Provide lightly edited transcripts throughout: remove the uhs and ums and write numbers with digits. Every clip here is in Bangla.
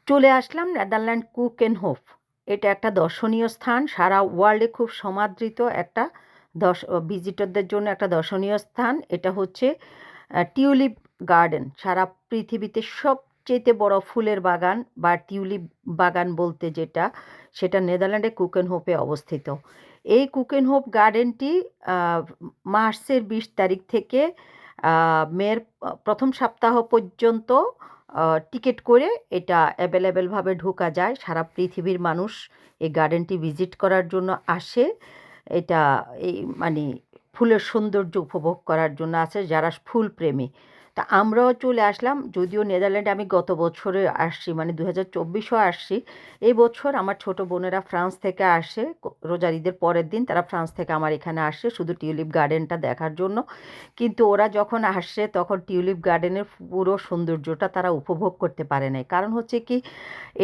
চলে আসলাম নেদারল্যান্ড কুকেনহোফ। এটা একটা দর্শনীয় স্থান, সারা ওয়ার্ল্ডে খুব সমাদৃত একটা ভিজিটরদের জন্য একটা দর্শনীয় স্থান। এটা হচ্ছে টিউলিপ গার্ডেন, সারা পৃথিবীতে সবচেয়ে বড় ফুলের বাগান বা টিউলিপ বাগান বলতে যেটা, সেটা নেদারল্যান্ডে কুকেনহোফে অবস্থিত। এই কুকেনহোফ গার্ডেনটি মার্চের 20 তারিখ থেকে মের প্রথম সপ্তাহ পর্যন্ত টিকিট করে এটা অ্যাভেলেবেলভাবে ঢোকা যায়। সারা পৃথিবীর মানুষ এই গার্ডেনটি ভিজিট করার জন্য আসে। এটা এই মানে ফুলের সৌন্দর্য উপভোগ করার জন্য আছে যারা ফুল প্রেমী। তা আমরাও চলে আসলাম, যদিও নেদারল্যান্ডে আমি গত বছরে আসছি, মানে 2024-ও আসছি। এই বছর আমার ছোট বোনেরা ফ্রান্স থেকে আসে, রোজার ঈদের পরের দিন তারা ফ্রান্স থেকে আমার এখানে আসে শুধু টিউলিপ গার্ডেনটা দেখার জন্য। কিন্তু ওরা যখন আসছে তখন টিউলিপ গার্ডেনের পুরো সৌন্দর্যটা তারা উপভোগ করতে পারে নাই। কারণ হচ্ছে কি,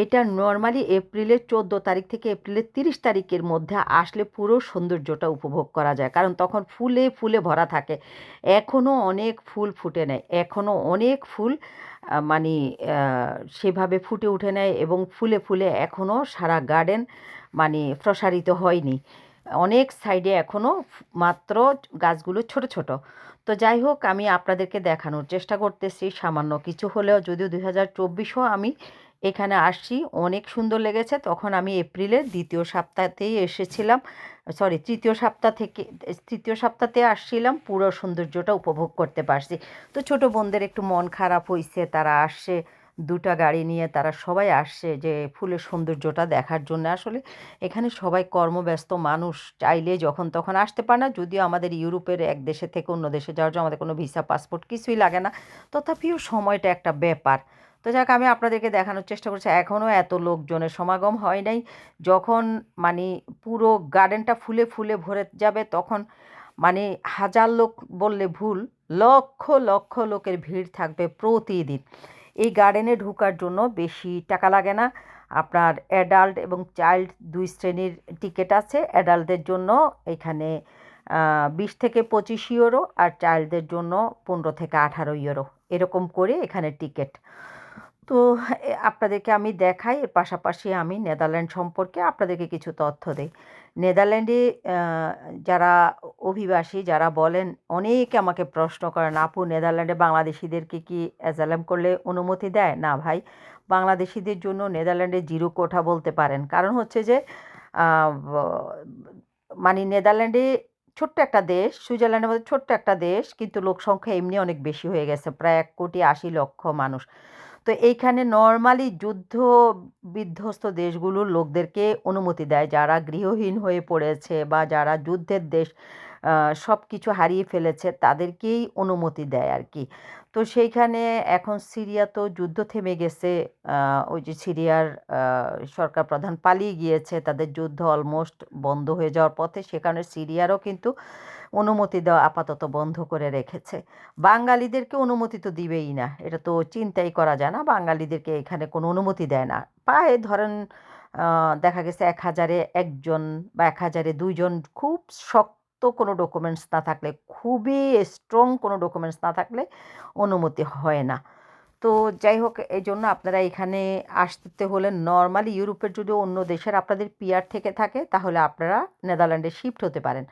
এটা নর্মালি এপ্রিলের 14 তারিখ থেকে এপ্রিলের 30 তারিখের মধ্যে আসলে পুরো সৌন্দর্যটা উপভোগ করা যায়, কারণ তখন ফুলে ফুলে ভরা থাকে। এখনও অনেক ফুল ফুটে নেয়, এখনও অনেক ফুল মানে সেভাবে ফুটে উঠে নেয় এবং ফুলে ফুলে এখনও সারা গার্ডেন মানে প্রসারিত হয়নি। অনেক সাইডে এখনও মাত্র গাছগুলো ছোট ছোট। তো যাই হোক, আমি আপনাদেরকে দেখানোর চেষ্টা করতেছি সামান্য কিছু হলেও, যদিও 2024-ও আমি এখানে আসছি, অনেক সুন্দর লেগেছে। তখন আমি এপ্রিলের দ্বিতীয় সপ্তাহতেই এসেছিলাম, সরি তৃতীয় সপ্তাহতে আসছিলাম, পুরো সৌন্দর্যটা উপভোগ করতে পারছি। তো ছোট বোনদের একটু মন খারাপ হয়েছে, তারা আসছে দুটা গাড়ি নিয়ে, তারা সবাই আসছে যে ফুলের সৌন্দর্যটা দেখার জন্য। আসলে এখানে সবাই কর্মব্যস্ত মানুষ, চাইলে যখন তখন আসতে পারে না। যদিও আমাদের ইউরোপের এক দেশে থেকে অন্য দেশে যাওয়ার জন্য আমাদের কোনো ভিসা পাসপোর্ট কিছুই লাগে না, তথাপিও সময়টা একটা ব্যাপার। তো যাক, আমি আপনাদেরকে দেখানোর চেষ্টা করছি, এখনও এত লোকজনের সমাগম হয় নাই। যখন মানে পুরো গার্ডেনটা ফুলে ফুলে ভরে যাবে তখন মানে হাজার লোক বললে ভুল, লক্ষ লক্ষ লোকের ভিড় থাকবে প্রতিদিন। এই গার্ডেনে ঢোকার জন্য বেশি টাকা লাগে না। আপনার অ্যাডাল্ট এবং চাইল্ড দুই শ্রেণীর টিকিট আছে। অ্যাডাল্টদের জন্য এখানে 20 থেকে 25 ইউরো, আর চাইল্ডদের জন্য 15 থেকে 18 ইউরো, এরকম করে এখানে টিকিট। তো আপনাদেরকে আমি দেখাই, এর পাশাপাশি আমি নেদারল্যান্ড সম্পর্কে আপনাদেরকে কিছু তথ্য দেই। নেদারল্যান্ডে যারা অভিবাসী, যারা বলেন, অনেকে আমাকে প্রশ্ন করেন, আপু নেদারল্যান্ডে বাংলাদেশিদেরকে কি অ্যাজাইলাম করলে অনুমতি দেয়? না ভাই, বাংলাদেশিদের জন্য নেদারল্যান্ডে জিরো কোঠা বলতে পারেন। কারণ হচ্ছে যে মানে নেদারল্যান্ডে ছোট্ট একটা দেশ, সুইজারল্যান্ডের মধ্যে ছোট্ট একটা দেশ, কিন্তু লোক সংখ্যা এমনি অনেক বেশি হয়ে গেছে, প্রায় 1,80,00,000 মানুষ। তো এইখানে নর্মালি যুদ্ধ বিধ্বস্ত দেশগুলোর লোকদেরকে অনুমতি দেয়, যারা গৃহহীন হয়ে পড়েছে বা যারা যুদ্ধের দেশ সব কিছু হারিয়ে ফেলেছে তাদেরকেই অনুমতি দেয় আর কি। তো সেইখানে এখন সিরিয়া তো যুদ্ধ থেমে গেছে, ওই যে সিরিয়ার সরকার প্রধান পালিয়ে গিয়েছে, তাদের যুদ্ধ অলমোস্ট বন্ধ হয়ে যাওয়ার পথে। সেখানে সিরিয়ারও কিন্তু অনুমতি দেওয়া আপাতত বন্ধ করে রেখেছে। বাঙালিদেরকে অনুমতি তো দিবেই না, এটা তো চিন্তাই করা যায় না, বাঙালিদেরকে এখানে কোনো অনুমতি দেয় না। প্রায় ধরেন দেখা গেছে 1,000-এ একজন বা 1,000-এ দুইজন, খুব শক্ত কোনো ডকুমেন্টস না থাকলে, খুবই স্ট্রং কোনো ডকুমেন্টস না থাকলে অনুমতি হয় না। তো যাই হোক, এই জন্য আপনারা এখানে আসতে হলে নর্মালি ইউরোপের যদি অন্য দেশের আপনাদের পিআর থেকে থাকে তাহলে আপনারা নেদারল্যান্ডে শিফট হতে পারেন।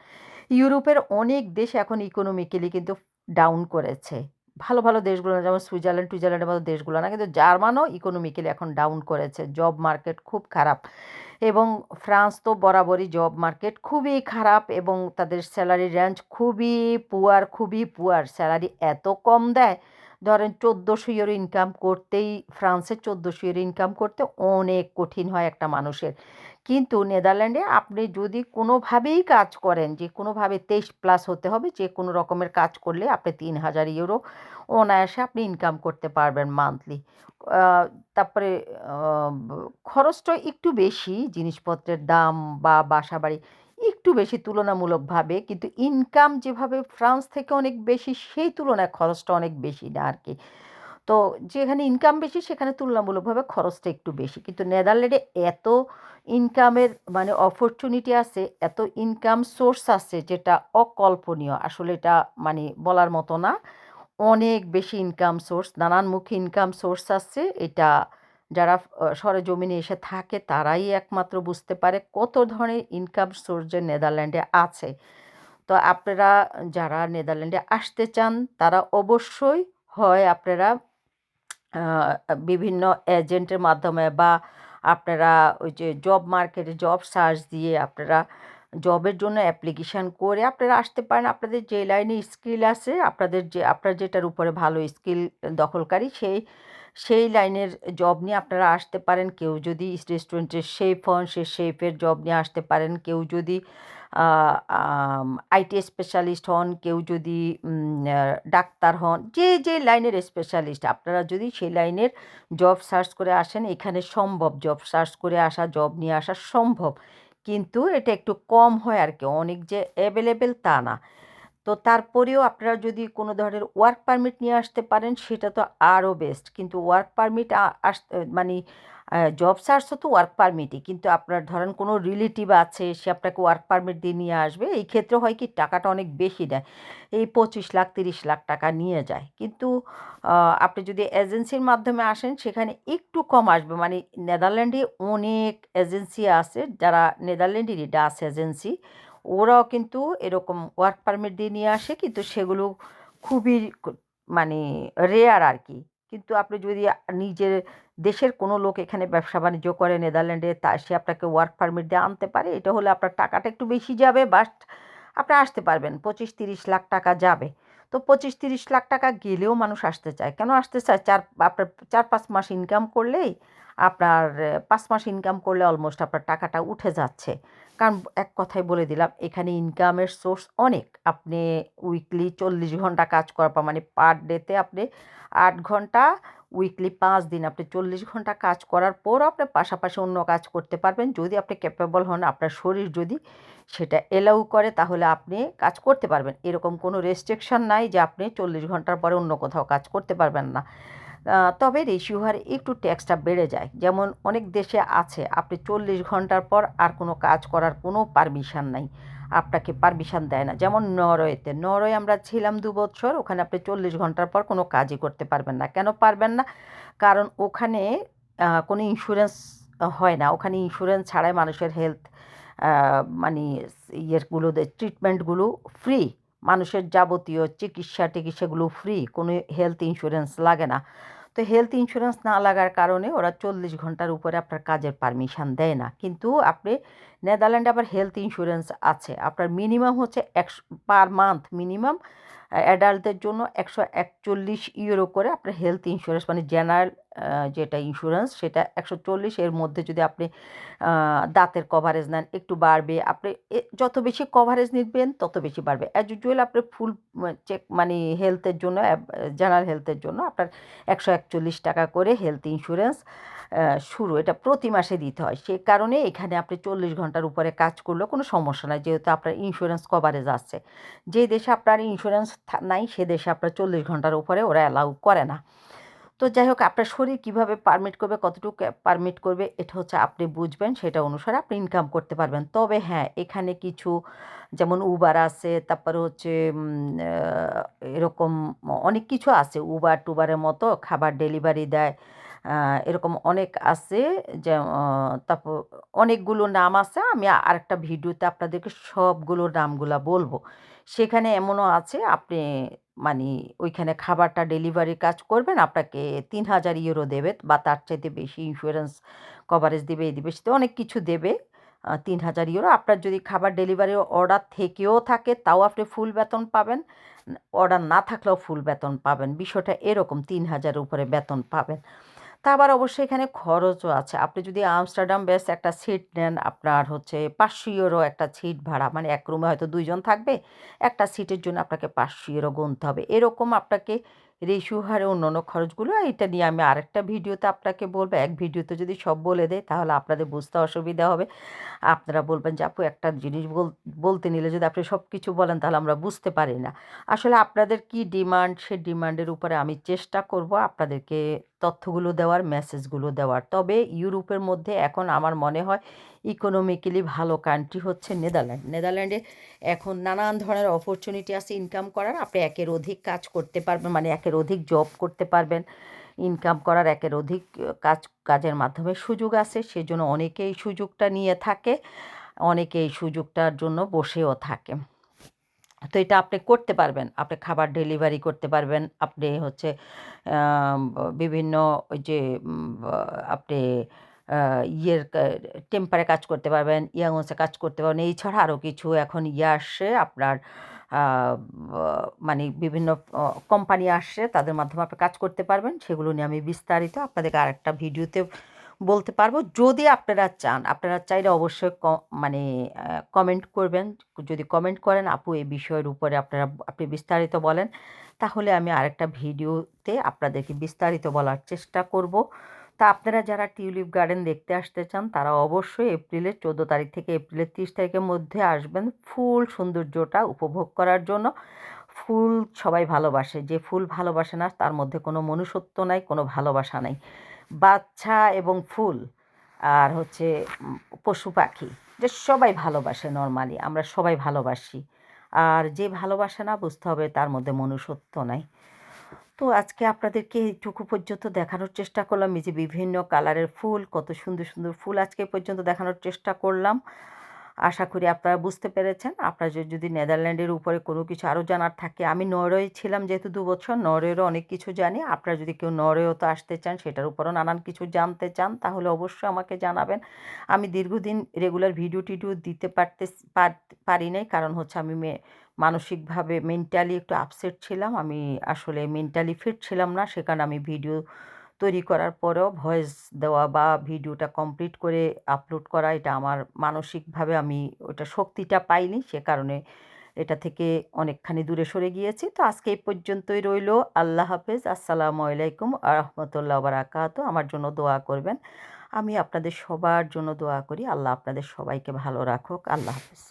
ইউরোপের অনেক দেশ এখন ইকোনমিক্যালি কিন্তু ডাউন করেছে। ভালো ভালো দেশগুলো না, যেমন সুইজারল্যান্ডের মতো দেশগুলো না, কিন্তু জার্মানও ইকোনমিক্যালি এখন ডাউন করেছে। জব মার্কেট খুব খারাপ, এবং ফ্রান্স তো বরাবরই জব মার্কেট খুবই খারাপ, এবং তাদের স্যালারি রেঞ্জ খুবই পুয়ার। স্যালারি এত কম দেয়, ধরেন 1400 ইউরো ইনকাম করতেই, ফ্রান্সের 1400 ইউরো ইনকাম করতে অনেক কঠিন হয় একটা মানুষের। কিন্তু নেদারল্যান্ডে আপনি যদি কোনোভাবেই কাজ করেন, যে কোনোভাবে 23+ হতে হবে, যে কোনো রকমের কাজ করলে আপনি 3,000 ইউরো অনায়াসে আপনি ইনকাম করতে পারবেন মান্থলি। তারপরে খরচটা একটু বেশি, জিনিসপত্রের দাম বা বাসা বাড়ি একটু বেশি তুলনামূলকভাবে, কিন্তু ইনকাম যেভাবে ফ্রান্স থেকে অনেক বেশি, সেই তুলনায় খরচটা অনেক বেশি না আর কি। তো যেখানে ইনকাম বেশি সেখানে তুলনামূলকভাবে খরচটা একটু বেশি, কিন্তু নেদারল্যান্ডে এত ইনকামের মানে অপরচুনিটি আছে, এত ইনকাম সোর্স আছে যেটা অকল্পনীয়। আসলে এটা মানে বলার মতো না, অনেক বেশি ইনকাম সোর্স, নানানমুখী ইনকাম সোর্স আছে। এটা যারা সরেজমিনে এসে থাকে তারাই একমাত্র বুঝতে পারে কত ধরনের ইনকাম সোর্স যে নেদারল্যান্ডে আছে। তো আপনারা যারা নেদারল্যান্ডে আসতে চান তারা অবশ্যই হয় আপনারা বিভিন্ন এজেন্টের মাধ্যমে বা আপনারা ওই যে জব মার্কেটে জব সার্চ দিয়ে আপনারা জবের জন্য অ্যাপ্লিকেশান করে আপনারা আসতে পারেন। আপনাদের যে লাইনে স্কিল আছে, আপনার যেটার উপরে ভালো স্কিল দখলকারী সেই লাইনের জব নিয়ে আপনারা আসতে পারেন। কেউ যদি রেস্টুরেন্টের শেফ হন, সে শেফের জব নিয়ে আসতে পারেন। কেউ যদি আইটি স্পেশালিস্ট হন, কেউ যদি ডাক্তার হন, যে লাইনের স্পেশালিস্ট আপনারা যদি সেই লাইনের জব সার্চ করে আসেন, এখানে সম্ভব জব সার্চ করে আসা, জব নিয়ে আসা সম্ভব, কিন্তু এটা একটু কম হয় আর কি, অনেক যে অ্যাভেলেবেল তা না। তো তারপরেও আপনারা যদি কোনো ধরনের ওয়ার্ক পারমিট নিয়ে আসতে পারেন সেটা তো আরও বেস্ট। কিন্তু ওয়ার্ক পারমিট মানে জব সার্চও তো ওয়ার্ক পারমিটই, কিন্তু আপনার ধরেন কোনো রিলেটিভ আছে, সে আপনাকে ওয়ার্ক পারমিট দিয়ে নিয়ে আসবে, এই ক্ষেত্রে হয় কি টাকাটা অনেক বেশি নেয়, এই 25 লাখ 30 লাখ টাকা নিয়ে যায়। কিন্তু আপনি যদি এজেন্সির মাধ্যমে আসেন সেখানে একটু কম আসবে। মানে নেদারল্যান্ডে অনেক এজেন্সি আছে যারা নেদারল্যান্ডেরই ডাচ এজেন্সি, ওরাও কিন্তু এরকম ওয়ার্ক পারমিট দিয়ে নিয়ে আসে, কিন্তু সেগুলো খুবই মানে রেয়ার আর কি। কিন্তু আপনি যদি নিজের দেশের কোনো লোক এখানে ব্যবসা বাণিজ্য করে নেদারল্যান্ডে, তা সে আপনাকে ওয়ার্ক পারমিট দিয়ে আনতে পারে, এটা হলে আপনার টাকাটা একটু বেশি যাবে, বাট আপনি আসতে পারবেন, 25-30 লাখ টাকা যাবে। তো 25-30 লাখ টাকা গেলেও মানুষ আসতে চায়। কেন আসতে চায়? আপনার 4-5 মাস ইনকাম করলেই আপনার 5 মাস ইনকাম করলে অলমোস্ট আপনার টাকাটা উঠে যাচ্ছে। কারণ এক কথায় বলে দিলাম, এখানে ইনকামের সোর্স অনেক। আপনি উইকলি 40 ঘন্টা কাজ করার পর, মানে পার ডেতে আপনি 8 ঘন্টা, উইকলি 5 দিন আপনি 40 ঘন্টা কাজ করার পরও আপনি পাশাপাশি অন্য কাজ করতে পারবেন। যদি আপনি ক্যাপেবল হন, আপনার শরীর যদি সেটা এলাউ করে, তাহলে আপনি কাজ করতে পারবেন। এরকম কোনো রেস্ট্রিকশন নাই যে আপনি 40 ঘন্টার পরে অন্য কোথাও কাজ করতে পারবেন না। তবে রেশিও হারে একটু ট্যাক্সটা বেড়ে যায়। যেমন অনেক দেশে আছে আপনি 40 ঘন্টার পর আর কোনো কাজ করার কোনো পারমিশন নাই, আপনাকে পারমিশন দেয় না। যেমন নরওয়ে আমরা ছিলাম 2 বছর, ওখানে আপনি 40 ঘন্টার পর কোনো কাজই করতে পারবেন না। কেন পারবেন না? কারণ ওখানে কোনো ইন্স্যুরেন্স হয় না। ওখানে ইন্স্যুরেন্স ছাড়াই মানুষের হেলথ মানে ট্রিটমেন্টগুলো ফ্রি। মানুষের যাবতীয় চিকিৎসাগুলো ফ্রি, কোনো হেলথ ইন্স্যুরেন্স লাগে না। তো হেলথ ইন্স্যুরেন্স না লাগার কারণে ওরা 40 ঘন্টার উপরে আপনার কাজের পারমিশন দেয় না। কিন্তু আপনি নেদারল্যান্ডে আবার হেলথ ইন্স্যুরেন্স আছে। আপনার মিনিমাম হচ্ছে পার মান্থ মিনিমাম অ্যাডাল্টদের জন্য 141 ইউরো করে আপনার হেলথ ইন্স্যুরেন্স, মানে জেনারেল যেটা ইন্স্যুরেন্স সেটা 140, এর মধ্যে যদি আপনি দাঁতের কভারেজ নেন একটু বাড়বে। আপনি যত বেশি কভারেজ নিবেন তত বেশি বাড়বে। অ্যাজ ইউজুয়াল আপনি ফুল চেক মানে হেলথের জন্য, জেনারেল হেলথের জন্য আপনার 141 টাকা করে হেলথ ইন্স্যুরেন্স শুরু। এটা প্রতি মাসে দিতে হয়। সে কারণে এখানে আপনি 40 ঘন্টার উপরে কাজ করলেও কোনো সমস্যা নাই, যেহেতু আপনার ইন্স্যুরেন্স কভারেজ আছে। যে দেশে আপনার ইন্স্যুরেন্স নাই সে দেশে আপনার 40 ঘন্টার উপরে ওরা অ্যালাউ করে না। তো যাই হোক, আপনার শরীর কীভাবে পারমিট করবে, কতটুকু পারমিট করবে, এটা হচ্ছে আপনি বুঝবেন, সেটা অনুসারে আপনি ইনকাম করতে পারবেন। তবে হ্যাঁ, এখানে কিছু যেমন উবার আছে, তারপরে হচ্ছে এরকম অনেক কিছু আছে, টুবারের মতো খাবার ডেলিভারি দেয়, এরকম অনেক আছে। যে তারপর অনেকগুলো নাম আছে, আমি আরেকটা ভিডিওতে আপনাদেরকে সবগুলোর নামগুলা বলবো। সেখানে এমনও আছে আপনি মানে ওইখানে খাবারটা ডেলিভারির কাজ করবেন, আপনাকে 3000 ইউরো দেবে বা তার চাইতে বেশি ইন্স্যুরেন্স কভারেজ দেবে, এই দেবে, সেটা অনেক কিছু দেবে। 3000 ইউরো আপনার যদি খাবার ডেলিভারির অর্ডার থেকেও থাকে তাও আপনি ফুল বেতন পাবেন, অর্ডার না থাকলেও ফুল বেতন পাবেন। বিষয়টা এরকম, 3000 উপরে বেতন পাবেন। তা আবার অবশ্যই এখানে খরচও আছে। আপনি যদি আমস্টারডাম বেস একটা সিট নেন, আপনার হচ্ছে 500 ইউরো একটা সিট ভাড়া, মানে এক রুমে হয়তো 2 জন থাকবে, একটা সিটের জন্য আপনাকে 500 ইউরো গুনতে হবে। এরকম আপনাকে রেশিও হারে অন্যান্য খরচগুলো, এটা নিয়ে আমি আরেকটা ভিডিওতে আপনাকে বলবো। এক ভিডিওতে যদি সব বলে দেয় তাহলে আপনাদের বুঝতে অসুবিধা হবে। আপনারা বলবেন যে আপু একটা জিনিস বলতে নিলে যদি আপনি সব কিছু বলেন তাহলে আমরা বুঝতে পারি না। আসলে আপনাদের কি ডিমান্ড, সে ডিমান্ডের উপরে আমি চেষ্টা করব আপনাদেরকে তথ্যগুলো দেওয়ার, মেসেজগুলো দেওয়ার। তবে ইউরোপের মধ্যে এখন আমার মনে হয় ইকোনমিক্যালি ভালো কান্ট্রি হচ্ছে নেদারল্যান্ড। নেদারল্যান্ডে এখন নানান ধরনের অপরচুনিটি আছে ইনকাম করার। আপনি একের অধিক কাজ করতে পারবেন, মানে একের অধিক জব করতে পারবেন। ইনকাম করার একের অধিক কাজের মাধ্যমে সুযোগ আছে, সেজন্য অনেকে এই সুযোগটা নিয়ে থাকে, অনেকে এই সুযোগটার জন্য বসেও থাকে। তো এটা আপনি করতে পারবেন, আপনি খাবার ডেলিভারি করতে পারবেন, আপনি হচ্ছে বিভিন্ন ওই যে আপনি ইয়ের টেম্পারে কাজ করতে পারবেন, ইয়াংসে কাজ করতে পারবেন। এছাড়া আরও কিছু এখন আসছে আপনার মানে বিভিন্ন কোম্পানি আসছে, তাদের মাধ্যমে আপনি কাজ করতে পারবেন। সেগুলো নিয়ে আমি বিস্তারিত আপনাদেরকে আরেকটা ভিডিওতে বলতে পারবো, যদি আপনারা চান। আপনারা চাইলে অবশ্যই মানে কমেন্ট করবেন। যদি কমেন্ট করেন আপু এই বিষয়ের উপরে আপনি বিস্তারিত বলেন, তাহলে আমি আরেকটা ভিডিওতে আপনাদেরকে বিস্তারিত বলার চেষ্টা করব। তা আপনারা যারা টিউলিপ গার্ডেন দেখতে আসতে চান তারা অবশ্যই এপ্রিলের 14 তারিখ থেকে এপ্রিলের 30 তারিখের মধ্যে আসবেন ফুল সৌন্দর্যটা উপভোগ করার জন্য। ফুল সবাই ভালোবাসে, যে ফুল ভালোবাসে না তার মধ্যে কোনো মনুষ্যত্ব নাই, কোনো ভালোবাসা নাই। বাচ্চা এবং ফুল আর হচ্ছে পশু পাখি, যে সবাই ভালোবাসে, নর্মালি আমরা সবাই ভালোবাসি। আর যে ভালোবাসে না বুঝতে হবে তার মধ্যে মনুষ্যত্ব নাই। তো আজকে আপনাদেরকে এইটুকু পর্যন্ত দেখানোর চেষ্টা করলাম, এই যে বিভিন্ন কালারের ফুল, কত সুন্দর সুন্দর ফুল আজকে পর্যন্ত দেখানোর চেষ্টা করলাম। আশা করি আপনারা বুঝতে পেরেছেন। আপনারা যদি নেদারল্যান্ডের উপরে কোনো কিছু আরও জানার থাকে, আমি নরওয়ে ছিলাম যেহেতু 2 বছর, নরওয়েরও অনেক কিছু জানি। আপনারা যদি কেউ নরওয়েও তো আসতে চান, সেটার উপরও নানান কিছু জানতে চান, তাহলে অবশ্যই আমাকে জানাবেন। আমি দীর্ঘদিন রেগুলার ভিডিও টিডিও দিতে পারি নাই, কারণ হচ্ছে আমি মানসিকভাবে মেন্টালি একটু আপসেট ছিলাম। আমি আসলে মেন্টালি ফিট ছিলাম না, সে কারণে আমি ভিডিও তৈরি করার পরেও ভয়েস দেওয়া বা ভিডিওটা কমপ্লিট করে আপলোড করা, এটা আমার মানসিকভাবে আমি ওটা শক্তিটা পাইনি, সে কারণে এটা থেকে অনেকখানি দূরে সরে গিয়েছি। তো আজকে এই পর্যন্তই রইল। আল্লাহ হাফেজ। আসসালামু আলাইকুম আ রহমতুল্লাহ বারাকাতু। আমার জন্য দোয়া করবেন। আমি আপনাদের সবার জন্য দোয়া করি। আল্লাহ আপনাদের সবাইকে ভালো রাখুক। আল্লাহ হাফেজ।